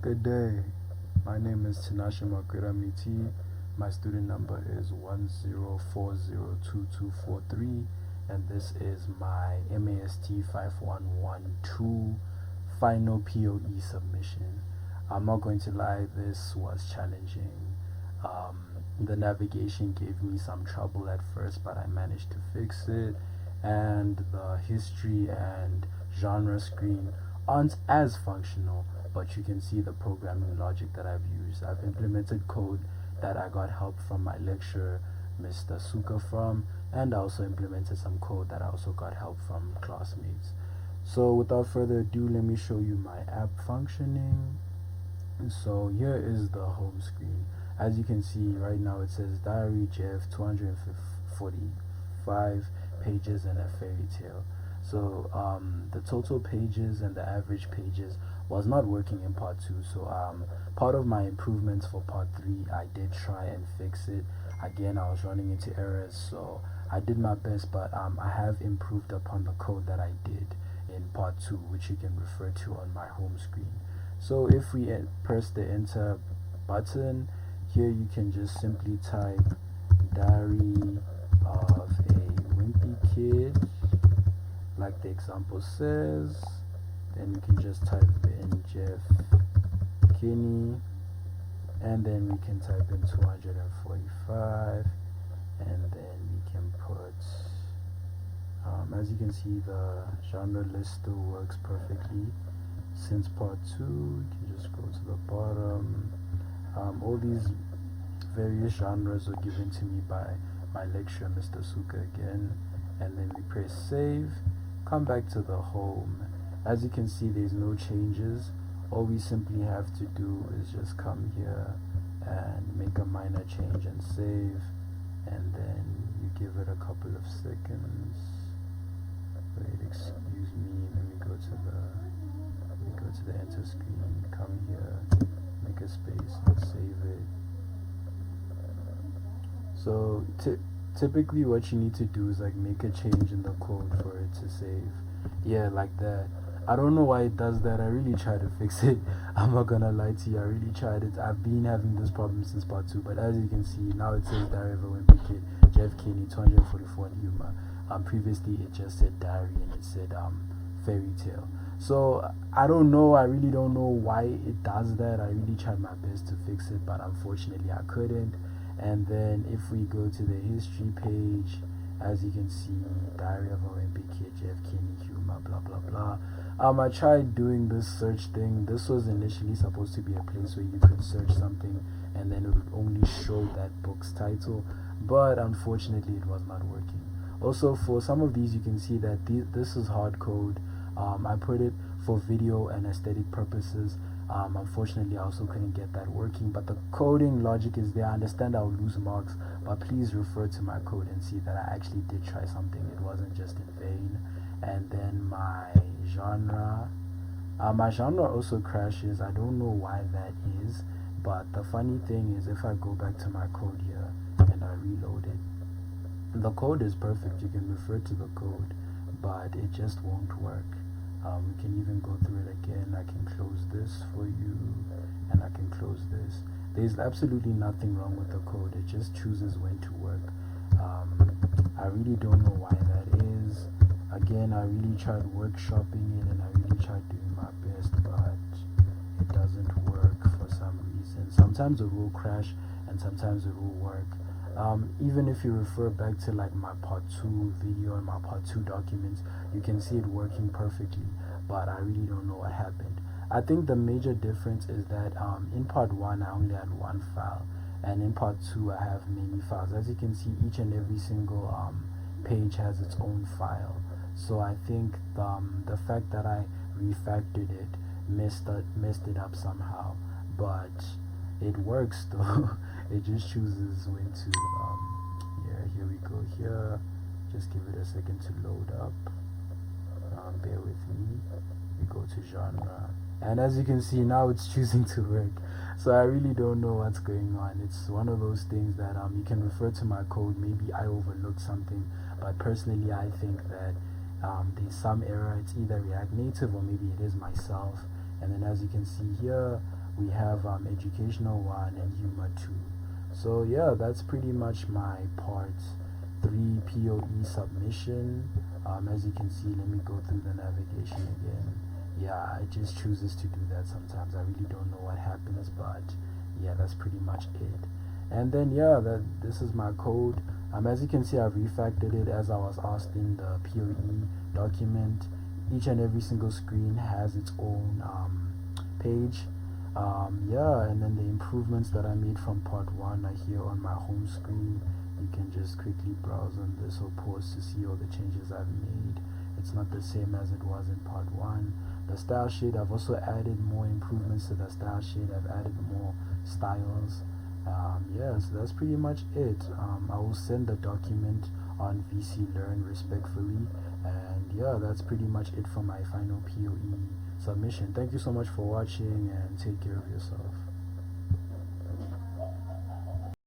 Good day. My name is Tinashe Miti. My student number is 10402243, and this is my MAST5112 final POE submission. I'm not going to lie, this was challenging. The navigation gave me some trouble at first, but I managed to fix it, and the history and genre screen aren't as functional, but you can see the programming logic that I've used. I've implemented code that I got help from my lecturer, Mr. Suka, from, and I also implemented some code that I also got help from classmates. So without further ado, let me show you my app functioning. So here is the home screen. As you can see right now, it says Diary Jeff, 245 pages and a fairy tale. So the total pages and the average pages was not working in part 2. So part of my improvements for part 3, I did try and fix it. Again, I was running into errors, so I did my best, but I have improved upon the code that I did in part 2, which you can refer to on my home screen. So if we press the enter button, here you can just simply type Diary of a Wimpy Kid, like the example says. Then we can just type in Jeff Kinney, and then we can type in 245, and then we can put, as you can see, the genre list still works perfectly. Since part 2, you can just go to the bottom. All these various genres are given to me by my lecturer, Mr. Suka, again, and then we press save, come back to the home. As you can see, there's no changes. All we simply have to do is just come here and make a minor change and save, and then you give it a couple of seconds. Wait, excuse me, let me go to the enter screen, come here, make a space and save it. So typically what you need to do is like make a change in the code for it to save. Yeah, like that. I don't know why it does that. I really tried to fix it. I'm not gonna lie to you, I really tried it. I've been having this problem since part 2, but as you can see, now it says Diary of a Wimpy Kid, Jeff Kinney, 244 in humor. Previously it just said diary and it said fairy tale. So I don't know, I really don't know why it does that. I really tried my best to fix it, but unfortunately I couldn't. And then if we go to the history page, as you can see, Diary of a Wimpy Kid, Jeff Kinney, humor, blah blah blah. I tried doing this search thing. This was initially supposed to be a place where you could search something and then it would only show that book's title, but unfortunately it was not working. Also, for some of these you can see that this is hard code. I put it for video and aesthetic purposes. Unfortunately I also couldn't get that working, but the coding logic is there. I understand I'll lose marks, but please refer to my code and see that I actually did try something. It wasn't just in vain. And then my genre also crashes. I don't know why that is, but the funny thing is if I go back to my code here and I reload it, the code is perfect. You can refer to the code, but it just won't work. We can even go through it again. I can close this for you, and I can close this. There's absolutely nothing wrong with the code. It just chooses when to work. I really don't know why that is. Again, I really tried workshopping it, and I really tried doing my best, but it doesn't work for some reason. Sometimes it will crash, and sometimes it will work. Even if you refer back to like my part 2 video and my part 2 documents, you can see it working perfectly, but I really don't know what happened. I think the major difference is that in part 1 I only had one file, and in part 2 I have many files. As you can see, each and every single page has its own file. So I think the fact that I refactored it messed it up somehow, but it works though. It just chooses when to yeah, here we go. Here, just give it a second to load up. Bear with me. We go to genre, and as you can see, now it's choosing to work. So I really don't know what's going on. It's one of those things that you can refer to my code. Maybe I overlooked something, but personally I think that there's some error. It's either React Native or maybe it is myself. And then as you can see here, we have educational 1 and humor 2. So yeah, that's pretty much my part 3 POE submission. As you can see, let me go through the navigation again. Yeah, it just chooses to do that sometimes. I really don't know what happens, but yeah, that's pretty much it. And then yeah, this is my code. As you can see, I've refactored it as I was asked in the POE document. Each and every single screen has its own page. Yeah, and then the improvements that I made from part 1 are here on my home screen. You can just quickly browse on this or pause to see all the changes I've made. It's not the same as it was in part 1. The style sheet, I've also added more improvements to the style sheet. I've added more styles. Yeah, so that's pretty much it. I will send the document on VC Learn respectfully, and yeah, that's pretty much it for my final POE submission. Thank you so much for watching, and take care of yourself.